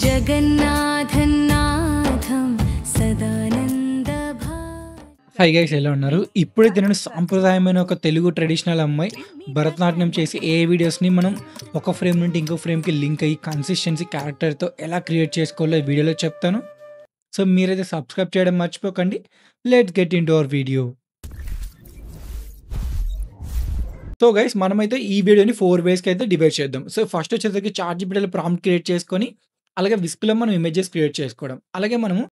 Jagannatham నాథం Sadananda hi guys, ఎలా ఉన్నారు? ఇప్పుడైతే నేను సాంప్రదాయమైన ఒక తెలుగు ట్రెడిషనల్ అమ్మాయి భరతనాట్యం చేసి ఏ వీడియోస్ని మనం ఒక ఫ్రేమ్ నుండి ఇంకో ఫ్రేమ్కి లింక్ అయ్యి కన్సిస్టెన్సీ క్యారెక్టర్తో ఎలా క్రియేట్ చేసుకోవాలో ఈ వీడియోలో చెప్తాను. సో మీరైతే సబ్స్క్రైబ్ చేయడం మర్చిపోకండి. Let's get in to our video. So guys, మనమైతే ఈ వీడియోని 4 వేస్కి అయితే డివైడ్ చేద్దాం. సో ఫస్ట్ వచ్చేసరికి చాట్‌జీపీటీలో ప్రాంప్ట్ క్రియేట్ చేసుకొని, అలాగే విస్క్‌లో మనం ఇమేజెస్ క్రియేట్ చేసుకోవడం. అలాగే మనము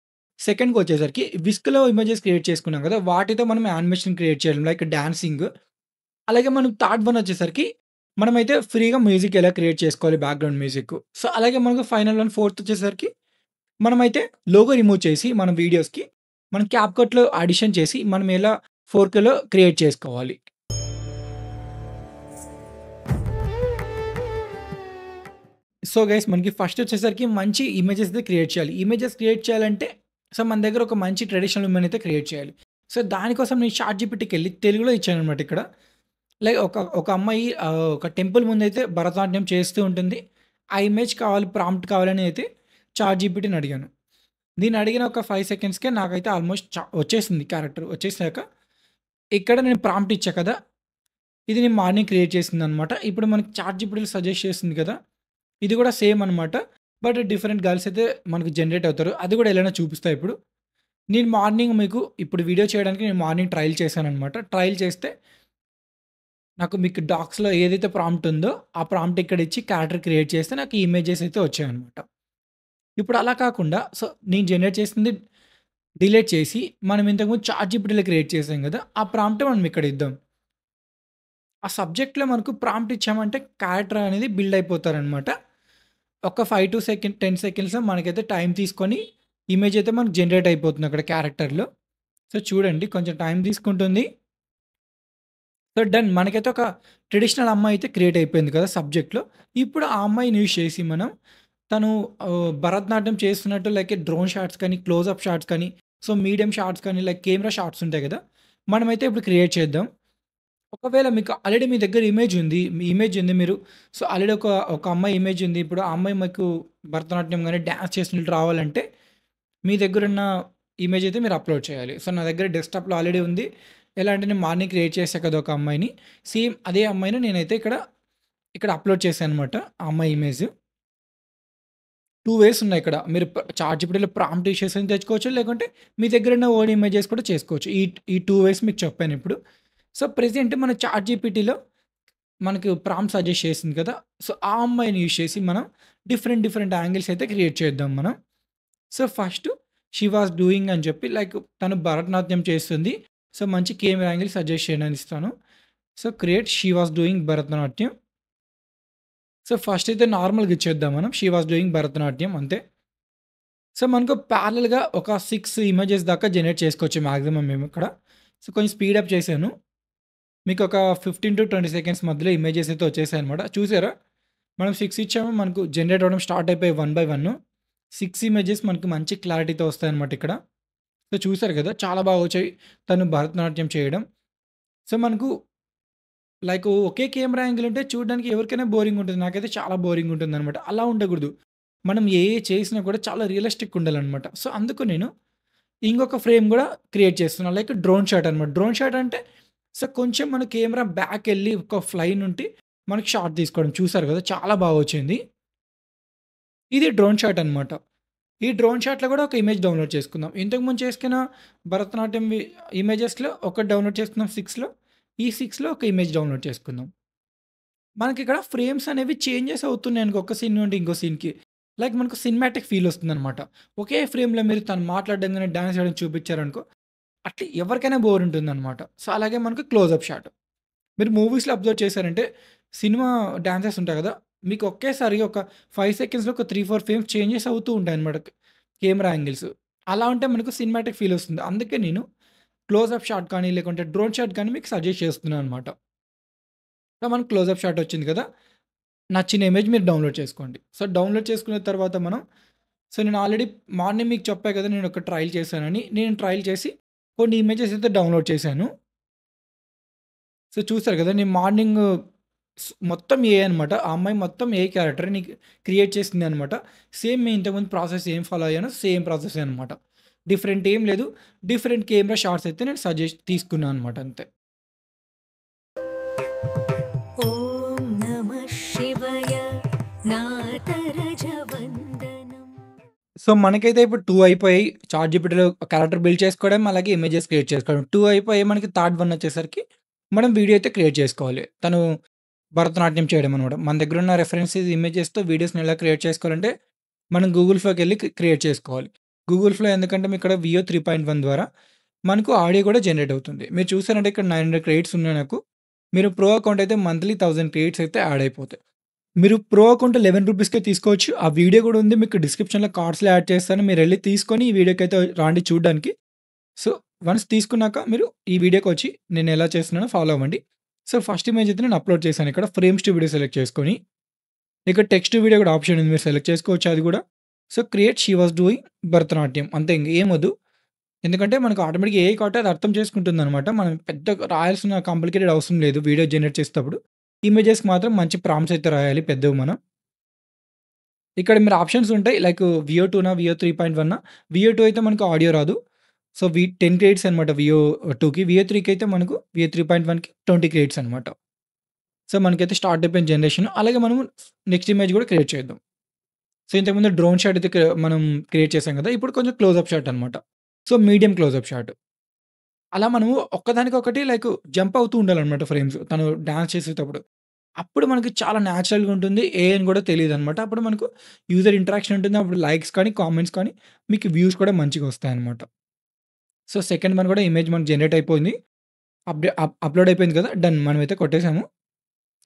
సెకండ్‌కి వచ్చేసరికి విస్క్‌లో ఇమేజెస్ క్రియేట్ చేసుకున్నాం కదా! వాటితో మనం యానిమేషన్ క్రియేట్ చేయడం లైక్ డాన్సింగ్. అలాగే మనం థర్డ్ వన్ వచ్చేసరికి మనమైతే ఫ్రీగా మ్యూజిక్ ఎలా క్రియేట్ చేసుకోవాలి, బ్యాక్‌గ్రౌండ్ మ్యూజిక్. సో అలాగే మనకు ఫైనల్ వన్ ఫోర్త్ వచ్చేసరికి మనమైతే లోగో రిమూవ్ చేసి మన వీడియోస్‌కి మనం క్యాప్‌కట్‌లో అడిషన్ చేసి మనం ఎలా 4కేలో క్రియేట్ చేసుకోవాలి. సో గైస్, మనకి ఫస్ట్ వచ్చేసరికి మంచి ఇమేజెస్ అయితే క్రియేట్ చేయాలి. ఇమేజెస్ క్రియేట్ చేయాలంటే సో మన దగ్గర ఒక మంచి ట్రెడిషనల్ ఉమెన్ అయితే క్రియేట్ చేయాలి. సో దానికోసం నేను చాట్‌జీపీటీకెళ్ళి తెలుగులో ఇచ్చాననమాట ఇక్కడ. లైక్ ఒక అమ్మాయి ఒక టెంపుల్ ముందైతే భరతనాట్యం చేస్తూ ఉంటుంది. ఆ ఇమేజ్ కావాలి, ప్రాంప్ట్ కావాలని అయితే చాట్‌జీపీటీని అడిగాను. దీన్ని అడిగిన ఒక 5 సెకండ్స్‌కే నాకైతే ఆల్మోస్ట్ వచ్చేసింది క్యారెక్టర్. వచ్చేసాక ఇక్కడ నేను ప్రాంప్ట్ ఇచ్చా కదా! ఇది నేను మార్నింగ్ క్రియేట్ చేసిందనమాట. ఇప్పుడు మనకి చాట్‌జీపీటీలో సజెస్ట్ చేస్తుంది కదా! ఇది కూడా సేమ్ అనమాట. బట్ డిఫరెంట్ గర్ల్స్ అయితే మనకు జనరేట్ అవుతారు. అది కూడా ఎలానో చూపిస్తా ఇప్పుడు. నేను మార్నింగ్ మీకు ఇప్పుడు వీడియో చేయడానికి నేను మార్నింగ్ ట్రయల్ చేశాననమాట. ట్రయల్ చేస్తే మీకు డాక్స్‌లో ఏదైతే ప్రాంప్ట్ ఉందో, ఆ ప్రాంప్ట్ ఇక్కడ ఇచ్చి క్యారెక్టర్ క్రియేట్ చేస్తే నాకు ఈ ఇమేజెస్ అయితే వచ్చాయనమాట. ఇప్పుడు అలా కాకుండా సో నేను జనరేట్ చేసింది డిలీట్ చేసి మనం ఇంతకుముందు చాట్‌జీపీటీలో క్రియేట్ చేసాం కదా! ఆ ప్రాంప్ట్ మనం ఇక్కడ ఇద్దాం. ఆ సబ్జెక్ట్‌లో మనకు ప్రాంప్ట్ ఇచ్చామంటే క్యారెక్టర్ అనేది బిల్డ్ అయిపోతారనమాట. ఒక 10 సెకండ్స్‌లో మనకైతే టైం తీసుకొని ఇమేజ్ అయితే మనకు జనరేట్ అయిపోతుంది అక్కడ క్యారెక్టర్‌లో. సో చూడండి, కొంచెం టైం తీసుకుంటుంది. సో డన్, మనకైతే ఒక ట్రెడిషనల్ అమ్మాయి అయితే క్రియేట్ అయిపోయింది కదా సబ్జెక్ట్‌లో. ఇప్పుడు ఆ అమ్మాయిని యూజ్ చేసి మనం తను భరతనాట్యం చేస్తున్నట్టు లైక్ డ్రోన్ షాట్స్ కానీ, క్లోజప్ షాట్స్ కానీ, సో మీడియం షాట్స్ కానీ, లైక్ కెమెరా షాట్స్ ఉంటాయి కదా! మనమైతే ఇప్పుడు క్రియేట్ చేద్దాం. ఒకవేళ మీకు ఆల్రెడీ మీ దగ్గర ఇమేజ్ ఉంది. మీరు సో ఆల్రెడీ ఒక అమ్మాయి ఇమేజ్ ఉంది. ఇప్పుడు ఆ అమ్మాయి మీకు భరతనాట్యం గాని, డాన్స్ చేసినట్టు రావాలంటే మీ దగ్గరున్న ఇమేజ్ అయితే మీరు అప్‌లోడ్ చేయాలి. సో నా దగ్గర డెస్క్‌టాప్‌లో ఆల్రెడీ ఉంది. ఎలా అంటే నేను మార్నింగ్ క్రియేట్ చేశా కదా ఒక అమ్మాయిని. సేమ్ అదే అమ్మాయిని నేనైతే ఇక్కడ అప్‌లోడ్ చేశాననమాట. ఆ అమ్మాయి ఇమేజ్. 2 వేస్ ఉన్నాయి ఇక్కడ. మీరు చాట్‌జీపీటీలో ప్రాంప్ట్ ఇచ్చేసి తెచ్చుకోవచ్చు. లేకుంటే మీ దగ్గరున్న ఓన్ ఇమేజెస్ కూడా చేసుకోవచ్చు. ఈ 2 వేస్ మీకు చెప్పానిప్పుడు. సో ప్రెజెంట్ మన చాట్‌జీపీటీలో మనకు ప్రాంప్ట్ సజెస్ట్ చేసింది కదా! సో ఆ అమ్మాయిని యూజ్ చేసి మనం డిఫరెంట్ యాంగిల్స్ అయితే క్రియేట్ చేద్దాం మనం. So first she was doing అని చెప్పి లైక్ తను భరతనాట్యం చేస్తుంది. సో మంచి కెమెరా యాంగిల్ సజెస్ట్ చేయండి అని ఇస్తాను. So create she was doing Bharatanatyam. So first అయితే నార్మల్‌గా ఇచ్చేద్దాం మనం. షీ వాస్ డూయింగ్ భరతనాట్యం అంతే. సో మనకు ప్యారలెల్‌గా ఒక 6 ఇమేజెస్ దాకా జనరేట్ చేసుకోవచ్చు మాక్సిమం మేము ఇక్కడ. సో కొంచెం స్పీడప్ చేశాను. మీకు ఒక 15-20 సెకండ్స్ మధ్యలో ఇమేజెస్ అయితే వచ్చేసాయన్నమాట. చూసారా? మనం 6 ఇచ్చాము. మనకు జనరేట్ అవ్వడం స్టార్ట్ అయిపోయాయి 1 బై 1. 6 ఇమేజెస్ మనకు మంచి క్లారిటీతో వస్తాయన్నమాట ఇక్కడ. సో చూసారు కదా! చాలా బాగా వచ్చాయి తను భరతనాట్యం చేయడం. సో మనకు లైక్ ఒకే కెమెరా యాంగిల్ ఉంటే చూడడానికి ఎవరికైనా బోరింగ్ ఉంటుంది. నాకైతే చాలా బోరింగ్ ఉంటుందన్నమాట. అలా ఉండకూడదు. మనం చేసినా కూడా చాలా రియలిస్టిక్‌గా ఉండాలన్నమాట. సో అందుకు నేను ఇంకొక ఫ్రేమ్ కూడా క్రియేట్ చేస్తున్నా. లైక్ డ్రోన్ షాట్ అనమాట. డ్రోన్ షాట్ అంటే సో కొంచెం మన కెమెరా బ్యాకెళ్ళి ఒక ఫ్లై నుండి మనకి షాట్ తీసుకోవడం. చూసారు కదా! చాలా బాగా వచ్చింది. ఇది డ్రోన్ షాట్ అనమాట. ఈ డ్రోన్ షాట్‌లో కూడా ఒక ఇమేజ్ డౌన్‌లోడ్ చేసుకుందాం. ఇంతకుముందు చేసుకున్న భరతనాట్యం ఇమేజెస్‌లో ఒకటి డౌన్‌లోడ్ చేసుకున్నాం 6లో. ఈ 6లో ఒక ఇమేజ్ డౌన్‌లోడ్ చేసుకుందాం. మనకిక్కడ ఫ్రేమ్స్ అనేవి చేంజెస్ అవుతున్నాయనుకో ఒక సీన్ నుండి ఇంకో సీన్‌కి. లైక్ మనకు సినిమాటిక్ ఫీల్ వస్తుందనమాట. ఒకే ఫ్రేమ్‌లో మీరు తను మాట్లాడడం గాని, డాన్స్ చేయడం చూపించారనుకో అట్లా ఎవరికైనా బోర్ ఉంటుందనమాట. సో అలాగే మనకు క్లోజప్ షాట్. మీరు మూవీస్‌లో అబ్జర్వ్ చేశారంటే సినిమా డాన్సెస్ ఉంటాయి కదా! మీకు ఒకేసారి ఒక 5 సెకండ్స్‌లో ఒక 3, 4 ఫ్రేమ్స్ చేంజెస్ అవుతూ ఉంటాయన్నమాట కెమెరా యాంగిల్స్. అలా ఉంటే మనకు సినిమాటిక్ ఫీల్ వస్తుంది. అందుకే నేను క్లోజప్ షాట్ కానీ, లేకుంటే డ్రోన్ షాట్ కానీ మీకు సజెస్ట్ చేస్తున్నాను అనమాట. సో మనకు క్లోజప్ షాట్ వచ్చింది కదా! నచ్చిన ఇమేజ్ మీరు డౌన్‌లోడ్ చేసుకోండి. సో డౌన్‌లోడ్ చేసుకున్న తర్వాత సో నేను ఆల్రెడీ మార్నింగ్ మీకు చెప్పా కదా! నేను ఒక ట్రయల్ చేశానని. నేను ట్రయల్ చేసి కొన్ని ఇమేజెస్ అయితే డౌన్‌లోడ్ చేశాను. సో చూసారు కదా! నేను మార్నింగ్ మొత్తం ఏఐ అనమాట. ఆ అమ్మాయి మొత్తం ఏఐ క్యారెక్టర్ నీకు క్రియేట్ చేసిందనమాట. సేమ్ మేము ఇంతకుముందు ప్రాసెస్ ఏం ఫాలో అయ్యానో సేమ్ ప్రాసెసే అనమాట. డిఫరెంట్ ఏం లేదు. డిఫరెంట్ కెమెరా షాట్స్ అయితే నేను సజెస్ట్ తీసుకున్నాను అనమాట అంతే. ॐ नमः शिवाय नातरजवन्दनम् సో, మనకైతే ఇప్పుడు 2 అయిపోయాయి. చాట్‌జీపీటీలో క్యారెక్టర్ బిల్డ్ చేసుకోవడం, అలాగే ఇమేజెస్ క్రియేట్ చేసుకోవడం. 2 అయిపోయాయి. మనకి థర్డ్ వన్ వచ్చేసరికి మనం వీడియో అయితే క్రియేట్ చేసుకోవాలి. తను భరతనాట్యం చేయడం అనమాట. మన దగ్గరున్న రెఫరెన్సెస్ ఇమేజెస్‌తో వీడియోస్‌ని ఎలా క్రియేట్ చేసుకోవాలంటే, మనం గూగుల్ ఫ్లోకెళ్ళి క్రియేట్ చేసుకోవాలి. గూగుల్ ఫ్లో ఎందుకంటే మీకు ఇక్కడ వియో 3.1 ద్వారా మనకు ఆడియో కూడా జనరేట్ అవుతుంది. మీరు చూసారంటే ఇక్కడ 900 క్రెడిట్స్ ఉన్నాయి నాకు. మీరు ప్రో అకౌంట్ అయితే మంత్లీ 1000 క్రెడిట్స్ అయితే యాడ్ అయిపోతాయి. మీరు ప్రో అకౌంట్ ₹11కే తీసుకోవచ్చు. ఆ వీడియో కూడా ఉంది. మీకు డిస్క్రిప్షన్‌లో కార్డ్స్‌లో యాడ్ చేస్తాను. మీరెళ్లి తీసుకొని ఈ వీడియోకైతే రాండి చూడ్డానికి. సో, వన్స్ తీసుకున్నాక మీరు ఈ వీడియోకొచ్చి నేను ఎలా చేస్తున్నానో ఫాలో అవ్వండి. సో, ఫస్ట్ ఇమేజ్ అయితే నేను అప్‌లోడ్ చేశాను ఇక్కడ. ఫ్రేమ్స్ టు వీడియో సెలెక్ట్ చేసుకొని, ఇక్కడ టెక్స్ట్ టు వీడియో కూడా ఆప్షన్ ఉంది. మీరు సెలెక్ట్ చేసుకోవచ్చు అది కూడా. So, create she was doing Bharatanatyam అంతే ఇంక ఏమొద్దు. ఎందుకంటే మనకు ఆటోమేటిక్‌గా ఏఐ కాబట్టి అది అర్థం చేసుకుంటుందనమాట. మనం పెద్దగా రాయాల్సిన కాంప్లికేటెడ్ అవసరం లేదు వీడియో జనరేట్ చేసేటప్పుడు. ఇమేజెస్‌కి మాత్రం మంచి ప్రాంప్ట్స్ అయితే రాయాలి పెద్దవి మనం. ఇక్కడ మీరు ఆప్షన్స్ ఉంటాయి. లైక్ వియో 2నా, వియో 3.1 వియో 2 అయితే మనకు ఆడియో రాదు. సో, 10 క్రెడిట్స్ అనమాట వియో 2కి. వియో 3కి అయితే మనకు వియో 3.1కి 20 క్రెడిట్స్ అనమాట. సో, మనకైతే స్టార్ట్ అయిపోయింది జనరేషన్. అలాగే మనము నెక్స్ట్ ఇమేజ్ కూడా క్రియేట్ చేద్దాం. సో, ఇంతకుముందు డ్రోన్ షాట్ అయితే మనం క్రియేట్ చేసాం కదా! ఇప్పుడు కొంచెం క్లోజప్ షాట్ అనమాట. So, medium close up shot. అలా మనము ఒక్కదానికొకటి లైక్ జంప్ అవుతూ ఉండాలనమాట ఫ్రేమ్స్. తను డాన్స్ చేసేటప్పుడు. అప్పుడు మనకి చాలా న్యాచురల్‌గా ఉంటుంది. ఏ అని కూడా తెలీదనమాట. అప్పుడు మనకు యూజర్ ఇంటరాక్షన్ ఉంటుంది. అప్పుడు లైక్స్ కానీ, కామెంట్స్ కానీ మీకు వ్యూస్ కూడా మంచిగొస్తాయనమాట. సో, సెకండ్ వన్ కూడా ఇమేజ్ మనకు జనరేట్ అయిపోయింది. అప్‌లోడ్ అయిపోయింది కదా! డన్ మనమైతే కొట్టేసాము.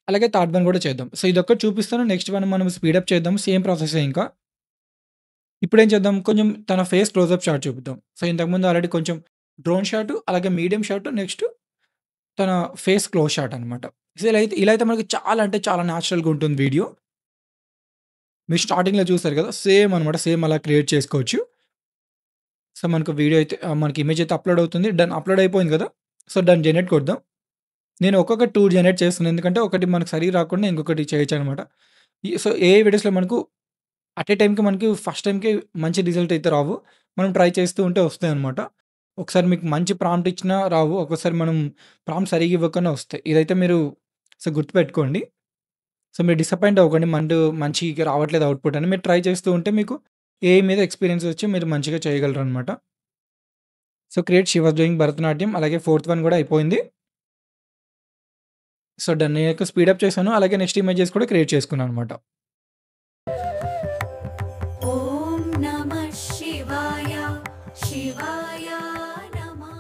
అలాగే థర్డ్ వన్ కూడా చేద్దాం. సో, ఇదొక్కటి చూపిస్తాను. నెక్స్ట్ వన్ మనం స్పీడప్ చేద్దాం. సేమ్ ప్రాసెసే ఇంకా. ఇప్పుడేం చేద్దాం కొంచెం తన ఫేస్ క్లోజప్ షాట్ చూపిద్దాం. సో, ఇంతకుముందు ఆల్రెడీ కొంచెం డ్రోన్ షాటు, అలాగే మీడియం షాటు, నెక్స్ట్ తన ఫేస్ క్లోజ్ షాట్ అనమాట. సో, ఇలా అయితే మనకి చాలా అంటే చాలా న్యాచురల్‌గా ఉంటుంది వీడియో. మీరు స్టార్టింగ్‌లో చూసారు కదా! సేమ్ అనమాట. సేమ్ అలా క్రియేట్ చేసుకోవచ్చు. సో, మనకు వీడియో అయితే మనకి ఇమేజ్ అయితే అప్‌లోడ్ అవుతుంది. డన్ అప్‌లోడ్ అయిపోయింది కదా! సో, డన్ జనరేట్ కొడదాం. నేను ఒక్కొక్కటి 2 జనరేట్ చేస్తున్నాను. ఎందుకంటే ఒకటి మనకు సరిగ్గా రాకుండా ఇంకొకటి చేయొచ్చనమాట. సో, ఏఐ వీడియోస్‌లో మనకు అట్ ఏ టైమ్‌కి మనకి ఫస్ట్ టైమ్‌కి మంచి రిజల్ట్ అయితే రావు. మనం ట్రై చేస్తూ ఉంటే వస్తాయనమాట. ఒకసారి మీకు మంచి ప్రాంప్ట్ ఇచ్చినా రావు. ఒక్కోసారి మనం ప్రాంప్ట్ సరిగ్గా ఇవ్వకనే వస్తాయి. ఇదైతే మీరు గుర్తుపెట్టుకోండి. సో, మీరు డిసప్పాయింట్ అవ్వకండి. మంచిగా రావట్లేదు అవుట్‌పుట్ అని. మీరు ట్రై చేస్తూ ఉంటే మీకు ఏఐ మీద ఎక్స్‌పీరియన్స్ వచ్చి మీరు మంచిగా చేయగలరనమాట. So, create she was doing Bharatanatyam. అలాగే ఫోర్త్ వన్ కూడా అయిపోయింది. సో, డన్ నేనైతే స్పీడప్ చేశాను. అలాగే నెక్స్ట్ ఇమేజెస్ కూడా క్రియేట్ చేసుకున్నాననమాట. ॐ नमः शिवाय शिवाय नमः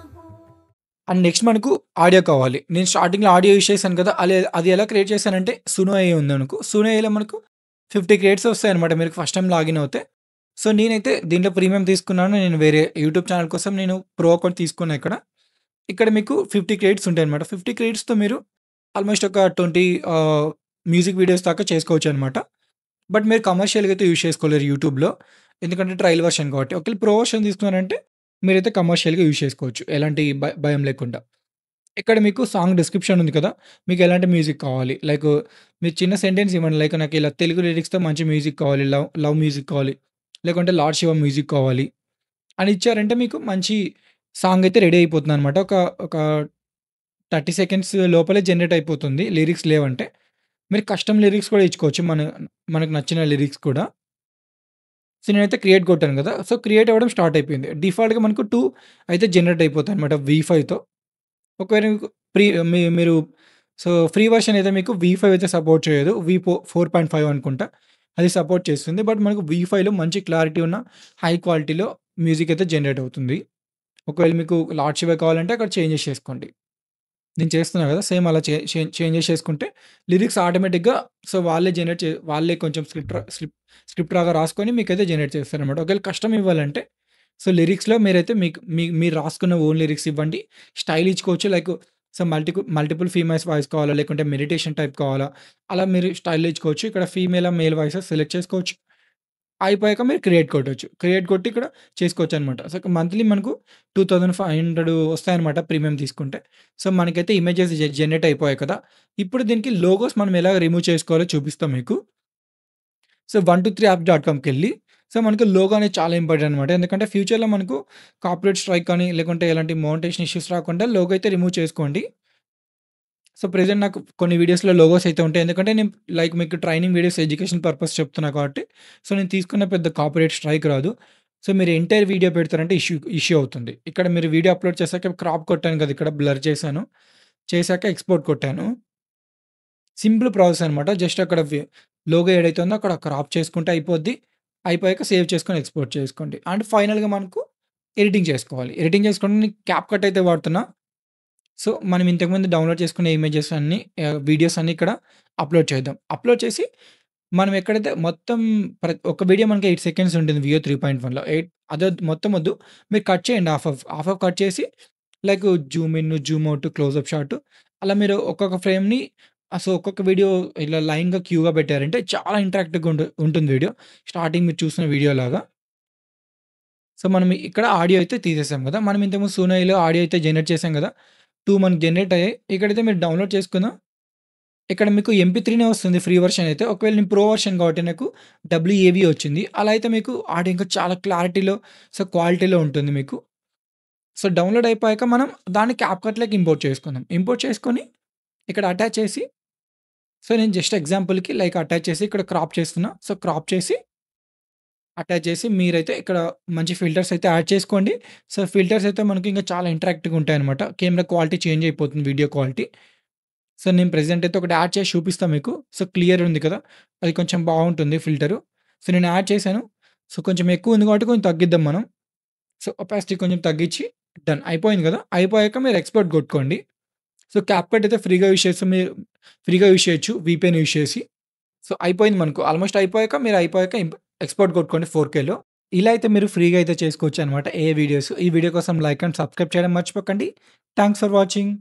అండ్ నెక్స్ట్ మనకు ఆడియో కావాలి. నేను స్టార్టింగ్‌లో ఆడియో యూజ్ చేశాను కదా! అది ఎలా క్రియేట్ చేశానంటే సునో ఏఐ ఉందనుకో. సునో ఏఐలో మనకు 50 క్రెడిట్స్ వస్తాయన్నమాట మీరు ఫస్ట్ టైమ్ లాగిన్ అవుతే. సో, నేనైతే దీంట్లో ప్రీమియం తీసుకున్నాను. నేను వేరే యూట్యూబ్ ఛానెల్ కోసం నేను ప్రో అకౌంట్ తీసుకున్నా ఇక్కడ. ఇక్కడ మీకు 50 క్రెడిట్స్ ఉంటాయన్నమాట. 50 క్రెడిట్స్‌తో మీరు ఆల్మోస్ట్ ఒక 20 మ్యూజిక్ వీడియోస్ దాకా చేసుకోవచ్చనమాట. బట్ మీరు కమర్షియల్‌గా అయితే యూజ్ చేసుకోలేరు యూట్యూబ్‌లో. ఎందుకంటే ట్రయల్ వెర్షన్ కాబట్టి. ఒకవేళ ప్రో వెర్షన్ తీసుకున్నారంటే మీరైతే కమర్షియల్‌గా యూజ్ చేసుకోవచ్చు. ఎలాంటి భయం లేకుండా. ఇక్కడ మీకు సాంగ్ డిస్క్రిప్షన్ ఉంది కదా! మీకు ఎలాంటి మ్యూజిక్ కావాలి? లైక్ మీరు చిన్న సెంటెన్స్ ఇవ్వండి. లైక్ నాకు ఇలా తెలుగు లిరిక్స్‌తో మంచి మ్యూజిక్ కావాలి. లవ్ లవ్ మ్యూజిక్ కావాలి. లేకుంటే లార్డ్ శివ మ్యూజిక్ కావాలి. అని ఇచ్చారంటే మీకు మంచి సాంగ్ అయితే రెడీ అయిపోతుందనమాట. ఒక 30 సెకండ్స్ లోపలే జనరేట్ అయిపోతుంది. లిరిక్స్ లేవంటే. మీరు కస్టమ్ లిరిక్స్ కూడా ఇచ్చుకోవచ్చు. మనకు నచ్చిన లిరిక్స్ కూడా. సో, నేనైతే క్రియేట్ కొట్టాను కదా! సో, క్రియేట్ అవ్వడం స్టార్ట్ అయిపోయింది. డిఫాల్ట్‌గా మనకు 2 అయితే జనరేట్ అయిపోతాయన్నమాట V5తో. ఒకవేళ మీకు మీరు సో, ఫ్రీ వెర్షన్ అయితే మీకు V5 అయితే సపోర్ట్ చేయదు. 4.5 అనుకుంటా. అది సపోర్ట్ చేస్తుంది. బట్ మనకు V5లో మంచి క్లారిటీ ఉన్న హై క్వాలిటీలో మ్యూజిక్ అయితే జనరేట్ అవుతుంది. ఒకవేళ మీకు లార్డ్ శివ కావాలంటే అక్కడ చేంజెస్ చేసుకోండి. నేను చేస్తున్నా కదా! సేమ్ అలా చేంజెస్ చేసుకుంటే లిరిక్స్ ఆటోమేటిక్‌గా సో, వాళ్ళే కొంచెం స్క్రిప్ట్ లాగా రాసుకొని మీకైతే జనరేట్ చేస్తారనమాట. ఒకవేళ కస్టమ్ ఇవ్వాలంటే సో, లిరిక్స్‌లో మీరైతే మీరు రాసుకున్న ఓన్ లిరిక్స్ ఇవ్వండి. స్టైల్ ఇచ్చుకోవచ్చు. Like so, multiple females voice కావాలా? లేకుంటే మెడిటేషన్ టైప్ కావాలా? అలా మీరు స్టైల్ ఇచ్చుకోవచ్చు. ఇక్కడ ఫీమేలా, మేల్ వాయిసెస్ సెలెక్ట్ చేసుకోవచ్చు. అయిపోయాక మీరు క్రియేట్ కొట్టొచ్చు. క్రియేట్ కొట్టి ఇక్కడ చేసుకోవచ్చనమాట. సో, మంత్లీ మనకు 2500 వస్తాయన్నమాట ప్రీమియం తీసుకుంటే. సో, మనకైతే ఇమేజెస్ జనరేట్ అయిపోయాయి కదా! ఇప్పుడు దీనికి లోగోస్ మనం ఎలా రిమూవ్ చేసుకోవాలో చూపిస్తా మీకు. సో, 123apps.comకెళ్ళి సో, మనకు లోగో అనేది చాలా ఇంపార్టెంట్ అనమాట. ఎందుకంటే ఫ్యూచర్‌లో మనకు కాపీరైట్ స్ట్రైక్ కానీ, లేకుంటే ఎలాంటి మోనటైజేషన్ ఇష్యూస్ రాకుండా లోగో అయితే రిమూవ్ చేసుకోండి. సో, ప్రెజెంట్ నాకు కొన్ని వీడియోస్‌లో లోగోస్ అయితే ఉంటాయి. ఎందుకంటే నేను లైక్ మీకు ట్రైనింగ్ వీడియోస్ ఎడ్యుకేషన్ పర్పస్ చెప్తున్నా కాబట్టి, సో, నేను తీసుకున్న పెద్ద కాపీరైట్ స్ట్రైక్ రాదు. సో, మీరు ఎంటైర్ వీడియో పెడతారంటే ఇష్యూ అవుతుంది. ఇక్కడ మీరు వీడియో అప్‌లోడ్ చేశాక క్రాప్ కొట్టాను కదా! ఇక్కడ బ్లర్ చేశాను. చేశాక ఎక్స్‌పోర్ట్ కొట్టాను. సింపుల్ ప్రాసెస్ అనమాట. జస్ట్ అక్కడ లోగో ఏదైతే ఉందో అక్కడ క్రాప్ చేసుకుంటే అయిపోద్ది. అయిపోయాక సేవ్ చేసుకొని ఎక్స్‌పోర్ట్ చేసుకోండి. అండ్ ఫైనల్‌గా మనకు ఎడిటింగ్ చేసుకోవాలి. ఎడిటింగ్ చేసుకోవడానికి నేను క్యాప్‌కట్ అయితే వాడుతున్నా. సో, మనం ఇంతకుముందు డౌన్‌లోడ్ చేసుకున్న ఇమేజెస్ అన్నీ వీడియోస్ అన్నీ ఇక్కడ అప్‌లోడ్ చేద్దాం. అప్‌లోడ్ చేసి మనం ఎక్కడైతే మొత్తం ఒక వీడియో మనకి 8 సెకండ్స్ ఉంటుంది వియో 3.1లో. మొత్తం వద్దు. మీరు కట్ చేయండి హాఫ్ ఆఫ్ కట్ చేసి like zoom in, zoom out, close up shot అలా మీరు ఒక్కొక్క ఫ్రేమ్‌ని సో, ఒక్కొక్క వీడియో ఇలా లైన్‌గా క్యూగా పెట్టారంటే చాలా ఇంటరాక్టివ్‌గా ఉంటుంది వీడియో. స్టార్టింగ్ మీరు చూసిన వీడియోలాగా. సో, మనం ఇక్కడ ఆడియో అయితే తీసేసాం కదా! మనం ఇంతకుముందు సోనైలో ఆడియో అయితే జనరేట్ చేసాం కదా! 2 మనకు జనరేట్ అయ్యాయి. ఇక్కడైతే మీరు డౌన్‌లోడ్ చేసుకుందాం. ఇక్కడ మీకు ఎంపీ3నే వస్తుంది ఫ్రీ వర్షన్ అయితే. ఒకవేళ నేను ప్రో వర్షన్ కాబట్టి నాకు డబ్ల్యూఏవీ వచ్చింది. అలా అయితే మీకు ఆడియో ఇంకా చాలా క్లారిటీలో సో, క్వాలిటీలో ఉంటుంది మీకు. సో, డౌన్‌లోడ్ అయిపోయాక మనం దాన్ని క్యాప్‌కట్‌లోకి ఇంపోర్ట్ చేసుకుందాం. ఇంపోర్ట్ చేసుకొని ఇక్కడ అటాచ్ చేసి సో, నేను జస్ట్ ఎగ్జాంపుల్‌కి లైక్ అటాచ్ చేసి ఇక్కడ క్రాప్ చేస్తున్నా. సో, క్రాప్ చేసి అటాచ్ చేసి మీరైతే ఇక్కడ మంచి ఫిల్టర్స్ అయితే యాడ్ చేసుకోండి. సో, ఫిల్టర్స్ అయితే మనకి ఇంకా చాలా ఇంటరాక్టివ్‌గా ఉంటాయన్నమాట. కెమెరా క్వాలిటీ చేంజ్ అయిపోతుంది వీడియో క్వాలిటీ. సో, నేను ప్రెజెంట్ అయితే ఒకటి యాడ్ చేసి చూపిస్తా మీకు. సో, క్లియర్ ఉంది కదా! అది కొంచెం బావుంటుంది ఫిల్టరు. సో, నేను యాడ్ చేశాను. సో, కొంచెం ఎక్కువ ఉంది కాబట్టి కొంచెం తగ్గిద్దాం మనం. సో, ఒపాసిటీ కొంచెం తగ్గించి డన్ అయిపోయింది కదా! అయిపోయాక మీరు ఎక్స్‌పోర్ట్ కొట్టుకోండి. సో, క్యాప్‌కట్ అయితే ఫ్రీగా యూజ్ చేస్తే మీరు ఫ్రీగా యూజ్ చేయొచ్చు వీపీఎన్ యూజ్ చేసి. సో, అయిపోయింది మనకు. ఆల్మోస్ట్ అయిపోయాక మీరు అయిపోయాక ఎక్స్‌పోర్ట్ కొట్టుకోండి 4కేలో. ఇలా అయితే మీరు ఫ్రీగా అయితే చేసుకోవచ్చనమాట వీడియోస్. ఈ వీడియో కోసం లైక్ అండ్ సబ్స్క్రైబ్ చేయడం మర్చిపోకండి. Thanks for watching.